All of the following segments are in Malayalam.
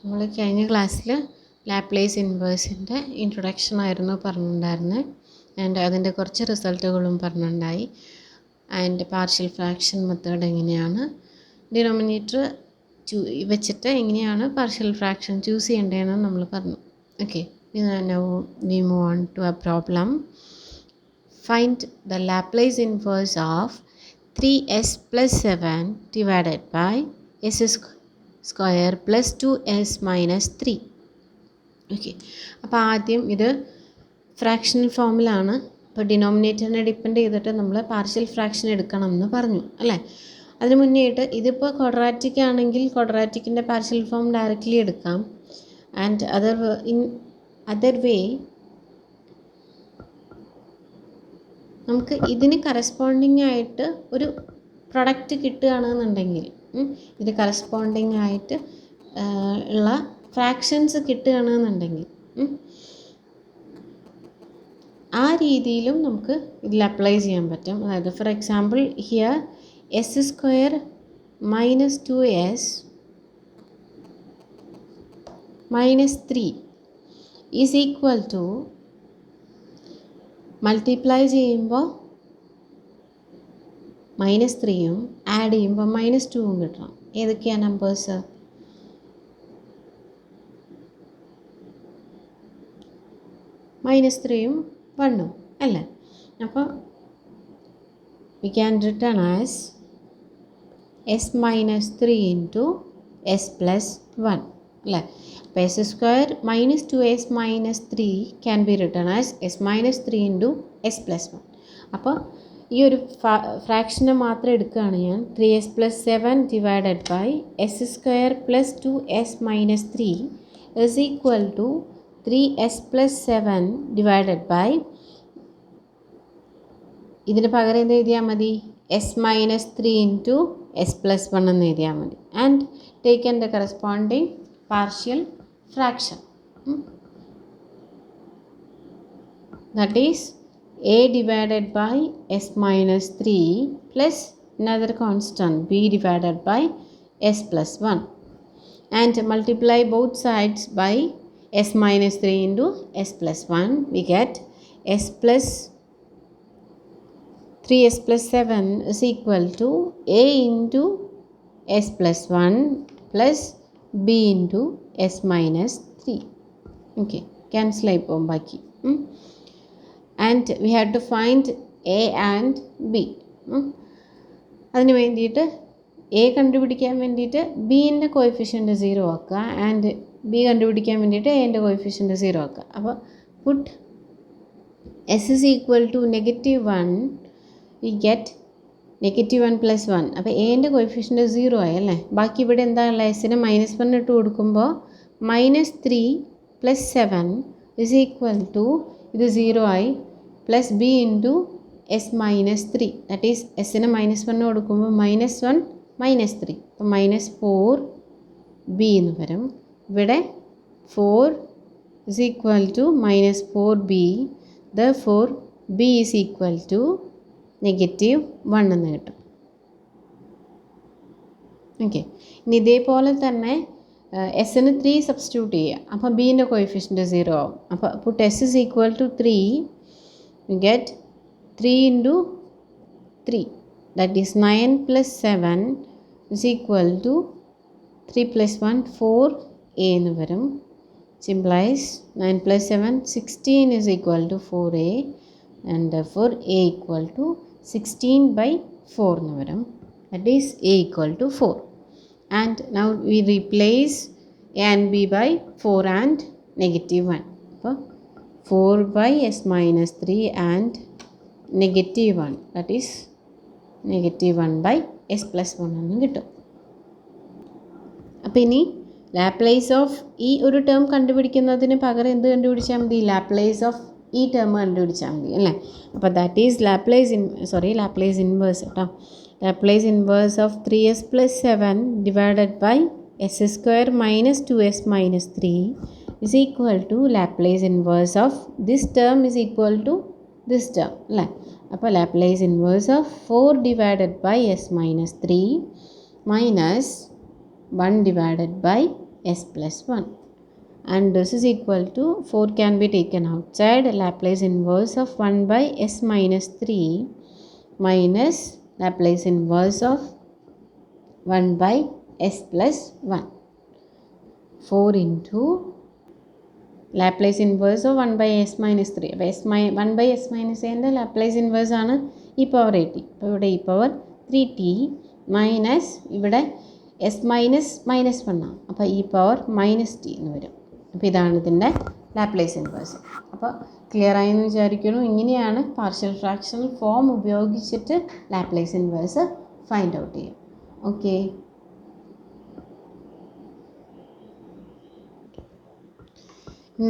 നമ്മൾ കഴിഞ്ഞ ക്ലാസ്സിൽ ലാപ്ലേസ് ഇൻവേഴ്സിൻ്റെ ഇൻട്രൊഡക്ഷൻ ആയിരുന്നു പറഞ്ഞിട്ടുണ്ടായിരുന്നത്. ആൻഡ് അതിൻ്റെ കുറച്ച് റിസൾട്ടുകളും പറഞ്ഞിട്ടുണ്ടായി. ആൻഡ് പാർഷ്യൽ ഫ്രാക്ഷൻ മെത്തേഡ് എങ്ങനെയാണ്, ഡിനോമിനേറ്റർ വെച്ചിട്ട് എങ്ങനെയാണ് പാർഷ്യൽ ഫ്രാക്ഷൻ ചൂസ് ചെയ്യേണ്ടതെന്ന് നമ്മൾ പറഞ്ഞു. Okay, now we move on to a problem. Find the Laplace inverse of 3s plus 7 divided by s square plus 2s minus 3. Okay, അപ്പോൾ ആദ്യം ഇത് ഫ്രാക്ഷണൽ ഫോമിലാണ്. ഇപ്പോൾ ഡിനോമിനേറ്ററിനെ ഡിപ്പെൻഡ് ചെയ്തിട്ട് നമ്മൾ പാർഷ്യൽ ഫ്രാക്ഷൻ എടുക്കണം എന്ന് പറഞ്ഞു അല്ലേ. അതിന് മുന്നേയായിട്ട് ഇതിപ്പോൾ ക്വാഡ്രാറ്റിക് ആണെങ്കിൽ ക്വാഡ്രാറ്റിക്കിൻ്റെ പാർഷ്യൽ ഫോം ഡയറക്റ്റ്ലി എടുക്കാം. ആൻഡ് അതർ വേ നമുക്ക് ഇതിന് കറസ്പോണ്ടിങ് ആയിട്ട് ഒരു പ്രൊഡക്റ്റ് കിട്ടുകയാണെന്നുണ്ടെങ്കിൽ, ഇത് കറസ്പോണ്ടിങ് ആയിട്ട് ഉള്ള ഫ്രാക്ഷൻസ് കിട്ടുകയാണെന്നുണ്ടെങ്കിൽ ആ രീതിയിലും നമുക്ക് ഇതിൽ അപ്ലൈ ചെയ്യാൻ പറ്റും. അതായത് for example here S square minus 2s minus 3 is equal to multiply ചെയ്യുമ്പോൾ -3യും ആഡ് ചെയ്യുമ്പോൾ -2ഉം കിട്ടണം. ഏതൊക്കെയാണ് നമ്പേഴ്സ്? -3യും 1ഉം അല്ലേ. അപ്പോൾ we can written as s minus 3 into s plus 1 അല്ലേ. അപ്പോൾ s square minus 2s minus 3 can be written as s minus 3 into s plus 1. അപ്പോൾ ഈ ഒരു ഫ്രാക്ഷനെ മാത്രം എടുക്കുകയാണ് ഞാൻ. 3s plus 7 divided by s square plus 2s minus 3 is equal to 3s plus 7 divided by, ഇതിന് പകരം എന്ത് എഴുതിയാൽ മതി? s minus 3 into s plus 1 എന്ന് എഴുതിയാൽ മതി. And taken the corresponding partial fraction. That is a divided by s minus 3 plus another constant b divided by s plus 1, and multiply both sides by s minus 3 into s plus 1. We get s plus 3s plus 7 is equal to a into s plus 1 plus b into s minus 3. Okay, cancel ആയിപ്പോകും ബാക്കി. And we have to find a and b. അതിന് വേണ്ടിയിട്ട് a കണ്ടുപിടിക്കാൻ വേണ്ടിയിട്ട് bൻ്റെ കോഎഫിഷ്യൻ്റ് 0 ആക്കുക, ആൻഡ് b കണ്ടുപിടിക്കാൻ വേണ്ടിയിട്ട് എൻ്റെ കോഎഫിഷ്യൻ്റ് 0 ആക്കുക. അപ്പോൾ puttu s is equal to -1, we get -1 plus 1. അപ്പോൾ എൻ്റെ കോഎഫിഷ്യൻ്റ് 0 ആയി അല്ലേ. ബാക്കി ഇവിടെ എന്താണുള്ളത്? എസിന് -1 ഇട്ട് കൊടുക്കുമ്പോൾ -3 plus 7 is equal to, ഇത് 0 ആയി, plus B into S minus 3. That is എസിന് -1 കൊടുക്കുമ്പോൾ -1 -3, അപ്പോൾ -4 ബി എന്ന് വരും. ഇവിടെ 4 is equal to -4b, therefore b is equal to -1 എന്ന് കിട്ടും. ഓക്കെ, ഇനി ഇതേപോലെ തന്നെ എസിന് 3 സബ്സ്റ്റിറ്റ്യൂട്ട് ചെയ്യുക. അപ്പോൾ ബീൻ്റെ കോഎഫിഷ്യൻ്റ് 0 ആവും. അപ്പോൾ put S is equal to 3, you get 3 into 3, that is 9 plus 7 is equal to 3 plus 1 4a എന്ന് വരും. Implies 9 plus 7 16 is equal to 4a, and therefore a equal to 16 by 4 എന്ന് വരും. That is a equal to 4. And now we replace a and b by 4 and -1. അപ്പോൾ 4 by s minus 3 and -1, that is -1 by s plus 1 എന്ന് കിട്ടും. അപ്പോൾ ഇനി ലാപ്ലേസ് ഓഫ് ഈ ഒരു ടേം കണ്ടുപിടിക്കുന്നതിന് പകരം എന്ത് കണ്ടുപിടിച്ചാൽ മതി? ലാപ്ലേസ് ഓഫ് ഈ ടേം കണ്ടുപിടിച്ചാൽ മതി അല്ലേ. അപ്പോൾ ദാറ്റ് ഈസ് ലാപ്ലേസ് ഇൻവേഴ്സ് കേട്ടോ. Laplace inverse of 3s plus 7 divided by s square minus 2s minus 3 is equal to Laplace inverse of this term is equal to this term അല്ലേ. അപ്പോൾ Laplace inverse of 4 divided by s minus 3 minus 1 divided by s plus 1. And this is equal to 4 can be taken outside. Laplace inverse of 1 by s minus 3 minus Laplace inverse of 1 by s plus 1. 4 into Laplace inverse of 1 by s minus 3. അപ്പോൾ 1 by s minus എൻ്റെ Laplace inverse ആണ് e power at. അപ്പോൾ ഇവിടെ e power 3t മൈനസ് ഇവിടെ എസ് മൈനസ് മൈനസ് 1 ആണ്. അപ്പോൾ e power മൈനസ് t എന്ന് വരും. അപ്പോൾ ഇതാണ് ഇതിൻ്റെ ലാപ്ലേസ് ഇൻവേഴ്സ്. അപ്പോൾ ക്ലിയർ ആയെന്ന് വിചാരിക്കുന്നു. ഇങ്ങനെയാണ് പാർഷ്യൽ ഫ്രാക്ഷണൽ ഫോം ഉപയോഗിച്ചിട്ട് ലാപ്ലേസ് ഇൻവേഴ്സ് ഫൈൻഡ് ഔട്ട് ചെയ്യും. ഓക്കെ,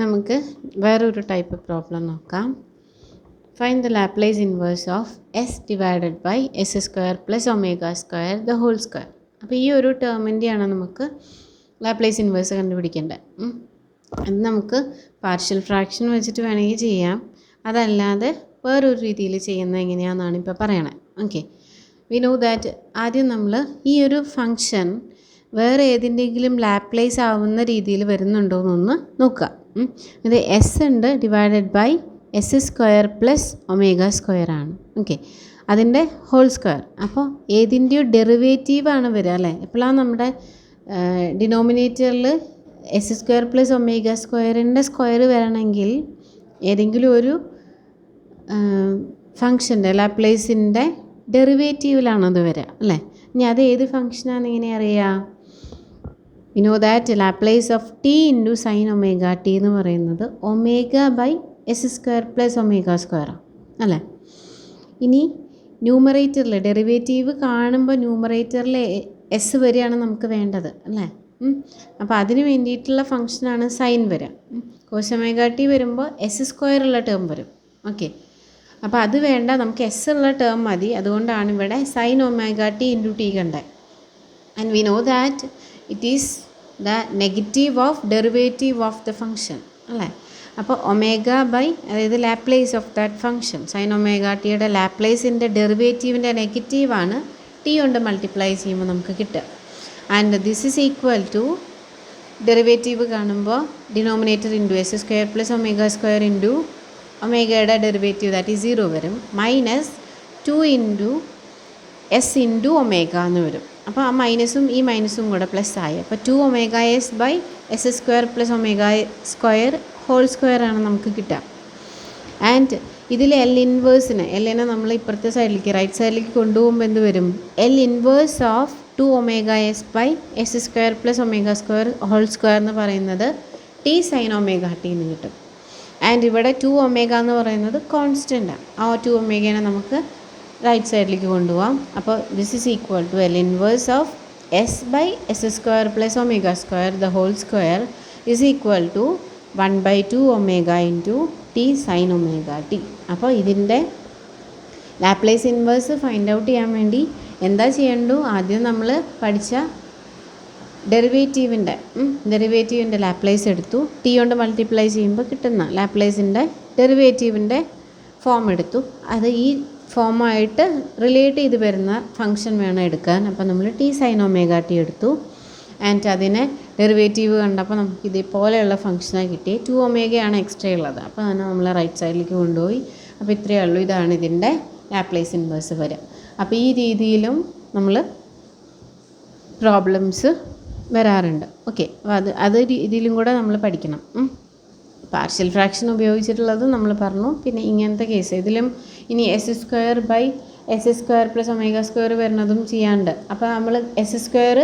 നമുക്ക് വേറൊരു ടൈപ്പ് പ്രോബ്ലം നോക്കാം. Find the Laplace inverse of S divided by S square plus omega square the whole square. അപ്പോൾ ഈ ഒരു ടേമിൻ്റെയാണ് നമുക്ക് ലാപ്ലേസ് ഇൻവേഴ്സ് കണ്ടുപിടിക്കേണ്ടത്. അത് നമുക്ക് പാർഷ്യൽ ഫ്രാക്ഷൻ വെച്ചിട്ട് വേണമെങ്കിൽ ചെയ്യാം, അതല്ലാതെ വേറൊരു രീതിയിൽ ചെയ്യുന്നത് എങ്ങനെയാണെന്നാണ് ഇപ്പോൾ പറയണത്. ഓക്കെ, വി നോ ദാറ്റ് ആദ്യം നമ്മൾ ഈ ഒരു ഫങ്ഷൻ വേറെ ഏതിൻ്റെങ്കിലും ലാപ്ലേസ് ആവുന്ന രീതിയിൽ വരുന്നുണ്ടോ എന്നൊന്ന് നോക്കുക. ഇത് എസ് ഉണ്ട് divided by S square plus omega square ആണ്. ഓക്കെ, അതിൻ്റെ ഹോൾ സ്ക്വയർ. അപ്പോൾ ഏതിൻ്റെയോ ഡെറിവേറ്റീവാണ് വരിക അല്ലേ. എപ്പോഴാണ് നമ്മുടെ ഡിനോമിനേറ്ററിൽ എസ് സ്ക്വയർ പ്ലസ് ഒമേഗ സ്ക്വയറിൻ്റെ സ്ക്വയർ വരണമെങ്കിൽ ഏതെങ്കിലും ഒരു ഫങ്ഷൻ്റെ ലാപ്ലേസിൻ്റെ ഡെറിവേറ്റീവിലാണത് വരിക അല്ലേ. ഇനി അത് ഏത് ഫങ്ഷനാണെന്ന് എങ്ങനെ അറിയാം? We know that Laplace of t into sine omega t എന്ന് പറയുന്നത് omega by S square plus omega സ്ക്വയറാണ് അല്ലേ. ഇനി ന്യൂമറേറ്ററിൽ ഡെറിവേറ്റീവ് കാണുമ്പോൾ ന്യൂമറേറ്ററിൽ എസ് വരെയാണ് നമുക്ക് വേണ്ടത് അല്ലേ. അപ്പോൾ അതിന് വേണ്ടിയിട്ടുള്ള ഫങ്ഷനാണ് സൈൻ വരിക. കോസ് ഒമേഗ ടി വരുമ്പോൾ എസ് സ്ക്വയർ ഉള്ള ടേം വരും. ഓക്കെ, അപ്പോൾ അത് വേണ്ട, നമുക്ക് എസ് ഉള്ള ടേം മതി. അതുകൊണ്ടാണ് ഇവിടെ sine omega t into t കണ്ടത്. And we know that it is the negative of derivative of the function അല്ലേ. അപ്പോൾ ഒമേഗ ബൈ അതായത് Laplace of that function sine omega ടിയുടെ ലാപ്ലേസിൻ്റെ ഡെറിവേറ്റീവിൻ്റെ നെഗറ്റീവാണ് ടി കൊണ്ട് മൾട്ടിപ്ലൈ ചെയ്യുമ്പോൾ നമുക്ക് കിട്ടുക. And this is equal to derivative കാണുമ്പോൾ denominator into s square plus omega square into ഒമേഗയുടെ ഡെറിവേറ്റീവ് ദാറ്റ് ഈസ് 0 വരും, minus 2 into s into omega എന്ന് വരും. അപ്പോൾ ആ മൈനസും ഈ മൈനസും കൂടെ പ്ലസ് ആയി. അപ്പോൾ 2 omega S by S square plus omega square whole square ആണ് നമുക്ക് കിട്ടുക. ആൻഡ് ഇതിൽ എൽ ഇൻവേഴ്സിനെ എല്ലിനെ നമ്മൾ ഇപ്പുറത്തെ സൈഡിലേക്ക് റൈറ്റ് സൈഡിലേക്ക് കൊണ്ടുപോകുമ്പോൾ എന്ത് വരും? L inverse of 2 omega S by S square plus omega square whole square എന്ന് പറയുന്നത് ടി സൈൻ ഒമേഗ ടി എന്ന് കിട്ടും. ആൻഡ് ഇവിടെ 2 ഒമേഗ എന്ന് പറയുന്നത് കോൺസ്റ്റൻ്റാണ്. ആ 2 ഒമേഗനെ നമുക്ക് റൈറ്റ് സൈഡിലേക്ക് കൊണ്ടുപോകാം. അപ്പോൾ this is equal to L inverse of S by S square plus omega square the whole square is equal to 1/2 omega into T sine omega T. അപ്പോൾ ഇതിൻ്റെ ലാപ്ലേസ് ഇൻവേഴ്സ് ഫൈൻഡ് ഔട്ട് ചെയ്യാൻ വേണ്ടി എന്താ ചെയ്യേണ്ടു? ആദ്യം നമ്മൾ പഠിച്ച ഡെറിവേറ്റീവിൻ്റെ ലാപ്ലേസ് എടുത്തു, ടി കൊണ്ട് മൾട്ടിപ്ലൈ ചെയ്യുമ്പോൾ കിട്ടുന്ന ലാപ്ലേസിൻ്റെ ഡെറിവേറ്റീവിൻ്റെ ഫോം എടുത്തു. അത് ഈ ഫോമായിട്ട് റിലേറ്റ് ചെയ്ത് വരുന്ന ഫങ്ഷൻ വേണം എടുക്കാൻ. അപ്പോൾ നമ്മൾ ടി സൈൻ ഒമേഗ ടി എടുത്തു. ആൻഡ് അതിനെ ഡെറിവേറ്റീവ് കണ്ടപ്പോൾ നമുക്ക് ഇതേപോലെയുള്ള ഫങ്ഷനാണ് കിട്ടി. 2 ഒമേഗയാണ് എക്സ്ട്രാ ഉള്ളത്. അപ്പോൾ അതിനെ നമ്മൾ റൈറ്റ് സൈഡിലേക്ക് കൊണ്ടുപോയി. അപ്പോൾ ഇത്രയേ ഉള്ളൂ, ഇതാണ് ഇതിൻ്റെ ലാപ്ലേസ് ഇൻവേഴ്സ് വരിക. അപ്പോൾ ഈ രീതിയിലും നമ്മൾ പ്രോബ്ലംസ് വരാറുണ്ട്. ഓക്കെ, അത് രീതിയിലും കൂടെ നമ്മൾ പഠിക്കണം. പാർഷ്യൽ ഫ്രാക്ഷൻ ഉപയോഗിച്ചിട്ടുള്ളത് നമ്മൾ പറഞ്ഞു. പിന്നെ ഇങ്ങനത്തെ കേസ് ഇതിലും ഇനി S square by S square plus omega square വരുന്നതും ചെയ്യാണ്ട്. അപ്പോൾ നമ്മൾ എസ് സ്ക്വയർ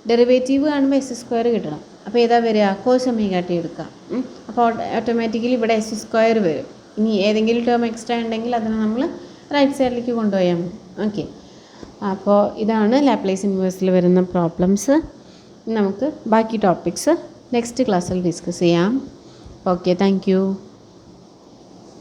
ഡെറിവേറ്റീവ് കാണുമ്പോൾ എസ് സ്ക്വയർ കിട്ടണം. അപ്പോൾ ഏതാ വരിക? കോസ് ഒമേഗ ടി എടുക്കാം. അപ്പോൾ ഓട്ടോമാറ്റിക്കലി ഇവിടെ എസ് സ്ക്വയർ വരും. ഇനി ഏതെങ്കിലും ടേം എക്സ്ട്രാ ഉണ്ടെങ്കിൽ അതിനെ നമ്മൾ റൈറ്റ് സൈഡിലേക്ക് കൊണ്ടുപോയാൽ മതി. ഓക്കെ, അപ്പോൾ ഇതാണ് ലാപ്ലേസ് ഇൻവേഴ്സിൽ വരുന്ന പ്രോബ്ലംസ്. നമുക്ക് ബാക്കി ടോപ്പിക്സ് നെക്സ്റ്റ് ക്ലാസ്സിൽ ഡിസ്കസ് ചെയ്യാം. Okay, thank you.